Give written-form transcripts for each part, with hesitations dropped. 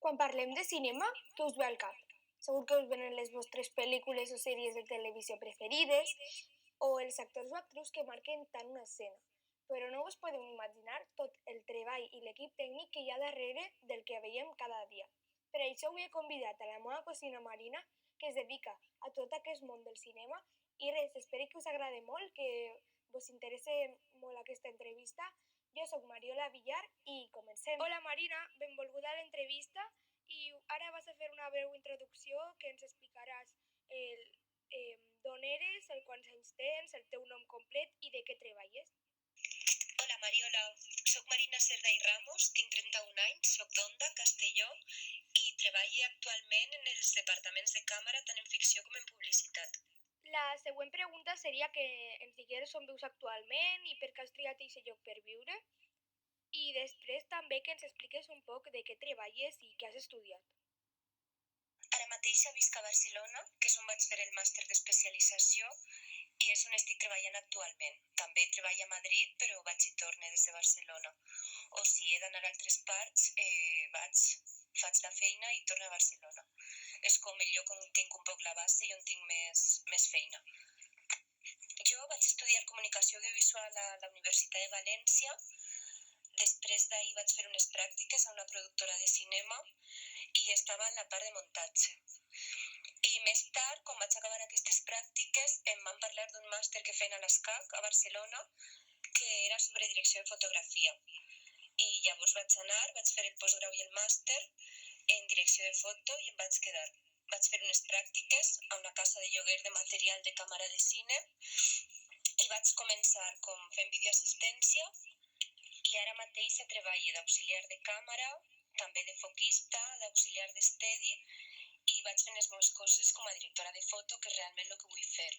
Quan parlem de cinema, què us ve al cap? Segur que us venen les vostres pel·lícules o sèries de televisió preferides o els actors o actrius que marquen tant una escena. Però no us podeu imaginar tot el treball i l'equip tècnic que hi ha darrere del que veiem cada dia. Per això avui he convidat a la meva cosina Marina, que es dedica a tot aquest món del cinema, i res, espero que us agrade molt, que vos interesse molt aquesta entrevista. Jo sóc Mariola Villar i comencem. Hola Marina, benvolguda a l'entrevista i ara vas a fer una breu introducció que ens explicaràs d'on eres, el quants anys tens, el teu nom complet i de què treballes. Hola Mariola, soc Marina Cerda i Ramos, tinc 31 anys, soc d'Onda, Castelló, i treballo actualment en els departaments de càmera tant en ficció com en publicitat. La següent pregunta seria que ens digueres on vius actualment i per què has triat aquest lloc per viure. I després també que ens expliques un poc de què treballes i què has estudiat. Ara mateix visc a Barcelona, que és on vaig fer el màster d'especialització i és on estic treballant actualment. També treballo a Madrid, però vaig i torne des de Barcelona. O si he d'anar a altres parts, faig la feina i torno a Barcelona. És com el lloc on tinc un poc la base i on tinc més feina. Jo vaig estudiar comunicació audiovisual a la Universitat de València. Després d'ahir vaig fer unes pràctiques a una productora de cinema i estava en la part de muntatge. I més tard, quan vaig acabar aquestes pràctiques, em van parlar d'un màster que feien a l'ESCAC, a Barcelona, que era sobre direcció de fotografia. I llavors vaig anar, vaig fer el postgrau i el màster en direcció de foto i em vaig quedar. Vaig fer unes pràctiques a una casa de lloguer de material de càmera de cine i vaig començar com fent videoassistència i ara mateix treballo d'auxiliar de càmera, també de foquista, d'auxiliar d'estedi i vaig fent les meves coses com a directora de foto, que és realment el que vull fer.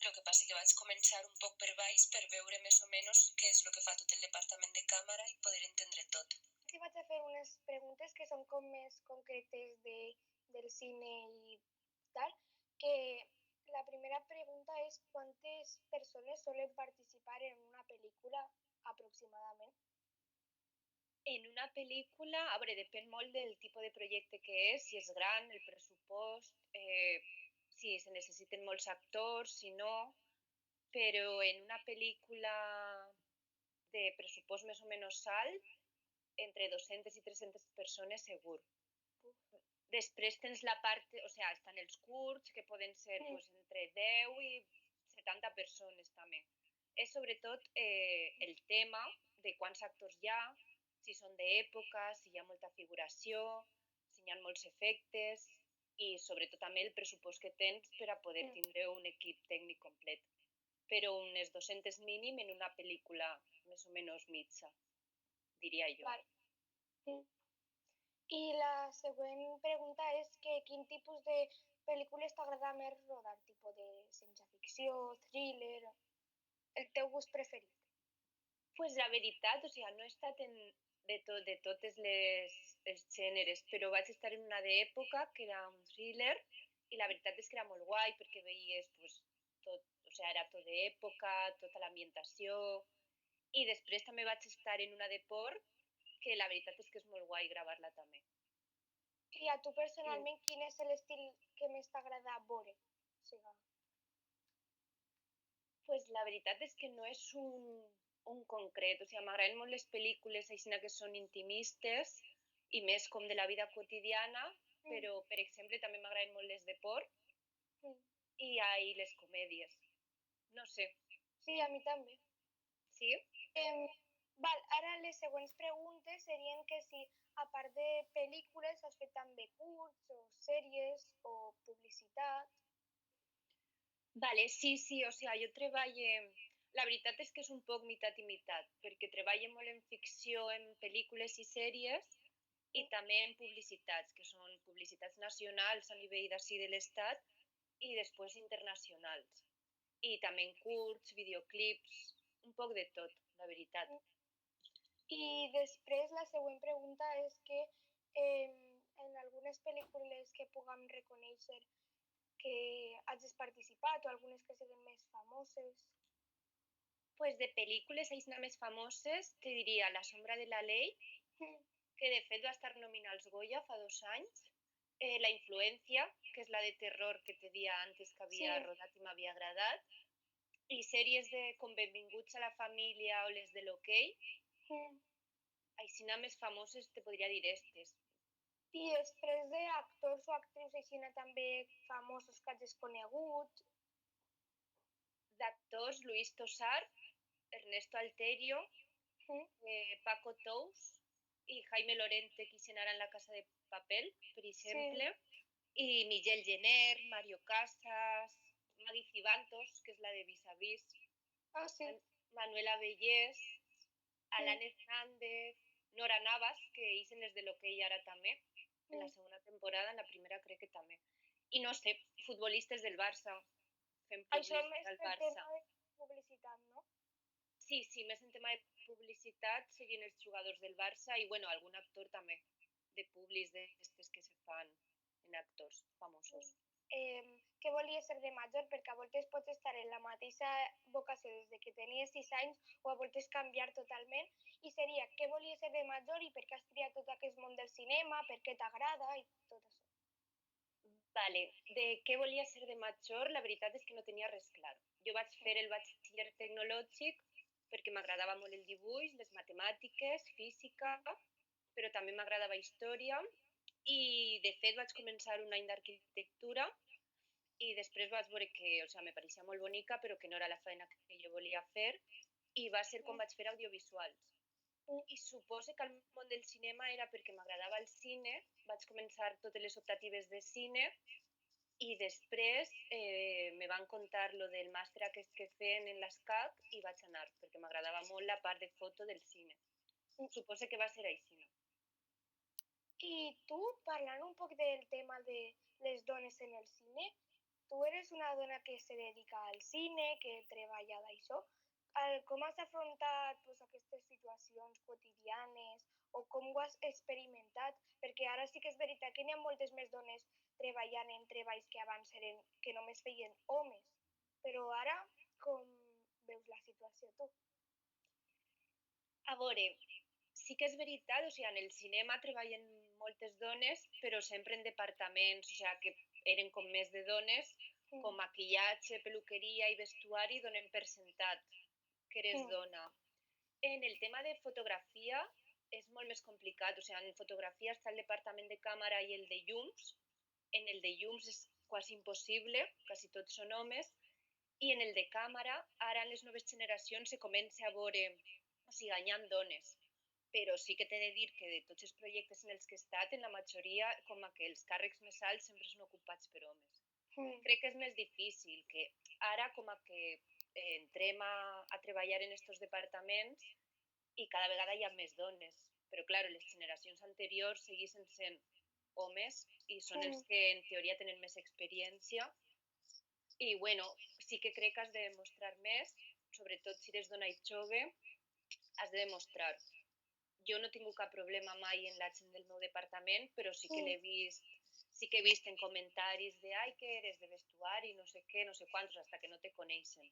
El que passa que vaig començar un poc per baix per veure més o menys què és el que fa tot el departament de càmera i poder entendre tot. Aquí vaig a fer unes preguntes que són com més concretes del cine i tal, que la primera pregunta és quantes persones solen participar en una pel·lícula aproximadament? En una pel·lícula, a veure, depèn molt del tipus de projecte que és, si és gran, el pressupost, si se necessiten molts actors, si no, però en una pel·lícula de pressupost més o menys alt, entre 200 i 300 persones segur. Després tens la part, o sigui, estan els curts, que poden ser pues, entre 10 i 70 persones també. És sobretot el tema de quants actors hi ha, si són d'època, si hi ha molta figuració, si hi ha molts efectes i sobretot també el pressupost que tens per a poder tindre un equip tècnic complet. Però unes 200 mínim en una pel·lícula més o menys mitja, diria jo. Vale. I la següent pregunta és que quin tipus de pel·lícules t'agrada més rodar, tipus de ciència ficció, thriller, el teu gust preferit? Pues la veritat, o sigui, no he estat de totes els gèneres, però vaig estar en una d'època que era un thriller i la veritat és que era molt guai perquè veies pues, tot, o sigui, era tot d'època, tota l'ambientació i després també vaig estar en una de por que la veritat és que és molt guai gravar-la també. I a tu personalment quin és l'estil que més t'agrada veure? O sigui... Pues la veritat és que no és un concret, o sigui, m'agraden molt les pel·lícules així que són intimistes i més com de la vida quotidiana, però, per exemple, també m'agraden molt les de por i les comèdies. No sé. Sí, a mi també. Sí? Ara les següents preguntes serien que si, a part de pel·lícules, has fet també curts o sèries o publicitat. Vale, sí, o sigui, jo treballo... La veritat és que és un poc mitat i mitat, perquè treballo molt en ficció, en pel·lícules i sèries, i també en publicitats, que són publicitats nacionals a nivell d'ací de l'Estat i després internacionals. I també en curts, videoclips, un poc de tot, la veritat. I després la següent pregunta és que en algunes pel·lícules que puguem reconèixer que hagis participat o algunes que siguin més famoses. Pues de pel·lícules així més famoses te diria La sombra de la ley, que de fet va estar nominada als Goya fa 2 anys. La influència, que és la de terror que te dia antes que havia rodat i m'havia agradat. I sèries com Benvinguts a la família o les de l'Okey. Així més famoses te podria dir estes. I després d'actors o actrius així també famosos que hagis conegut? D'actors, Luis Tosar, Ernesto Alterio, Paco Tous i Jaime Lorente, que hi anara en La Casa de Papel, per exemple, i Miguel Jenner, Mario Casas, Maggie Cibantos, que és la de Vis a Vis, Manuela Bellés, Alan Hernández, Nora Navas, que isen les de l'Okey ara també, en la segona temporada, en la primera crec que també. I no sé, futbolistes del Barça, fent publicitat al Barça. Això més en tema de publicitat, no? Sí, més en tema de publicitat, seguint els jugadors del Barça i, bueno, algun actor també, de publis d'estes que se fan en actors famosos. Què volies ser de major? Perquè a voltes pots estar en la mateixa vocació des de que tenies 6 anys o a voltes canviar totalment. I seria, què volies ser de major i per què has triat tot aquest món del cinema, per què t'agrada i tot això? Vale, de què volia ser de major, la veritat és que no tenia res clar. Jo vaig fer el batxiller tecnològic perquè m'agradava molt el dibuix, les matemàtiques, física, però també m'agradava història i de fet vaig començar un any d'arquitectura i després vaig veure que, me pareixia molt bonica però que no era la feina que jo volia fer i va ser quan vaig fer audiovisuals. I suposo que el món del cinema era perquè m'agradava el cine, vaig començar totes les optatives de cine i després me van contar lo del màster aquest que feien en l'ESCAC i vaig anar, perquè m'agradava molt la part de foto del cine. Suposo que va ser així, no? I tu, parlant un poc del tema de les dones en el cine, tu eres una dona que se dedica al cine, que treballa d'això. Com has afrontat aquestes situacions quotidianes o com ho has experimentat? Perquè ara sí que és veritat que n'hi ha moltes més dones treballant en treballs que abans que només feien homes. Però ara, com veus la situació tu? A veure, sí que és veritat, en el cinema treballen moltes dones, però sempre en departaments, que eren com més de dones, com maquillatge, peluqueria i vestuari, donen per sentat que eres dona. En el tema de fotografia és molt més complicat, en fotografia està el departament de càmera i el de llums, en el de llums és quasi impossible, quasi tots són homes, i en el de càmera, ara en les noves generacions se comença a veure, hi ha dones, però sí que t'he de dir que de tots els projectes en els que he estat, en la majoria, com que els càrrecs més alts sempre són ocupats per homes. Crec que és més difícil, que ara com que entrem a treballar en aquests departaments i cada vegada hi ha més dones, però clar, les generacions anteriors segueixen sent homes i són els que en teoria tenen més experiència i bueno, sí que crec que has de demostrar més, sobretot si eres dona i jove, has de demostrar. Jo no he tingut cap problema mai en la gent del meu departament, però sí que l'he vist, sí que he vist en comentaris de ai, que eres de vestuari, no sé què, no sé quantos, hasta que no te coneixen.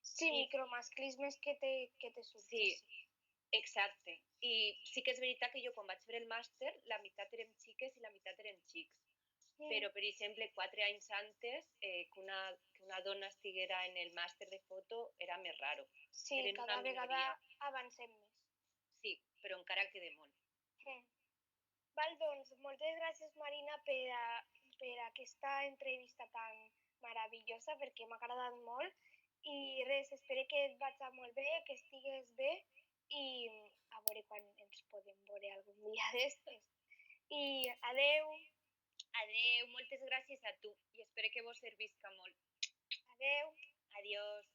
Sí, micromasclismes que te sorgeixen. Sí, exacte. I sí que és veritat que jo quan vaig fer el màster, la meitat érem xiques i la meitat eren xics. Però, per exemple, 4 anys antes, que una dona estiguera en el màster de foto era més raro. Sí, cada vegada avancem més. Sí, però encara queda molt. Val, doncs, moltes gràcies, Marina, per aquesta entrevista tan meravellosa, perquè m'ha agradat molt. I res, espero que et vagi molt bé, que estigues bé i a veure quan ens podem veure algun dia d'estes. I adeu. Adeu, moltes gràcies a tu i espero que vos servisca molt. Adeu. Adiós.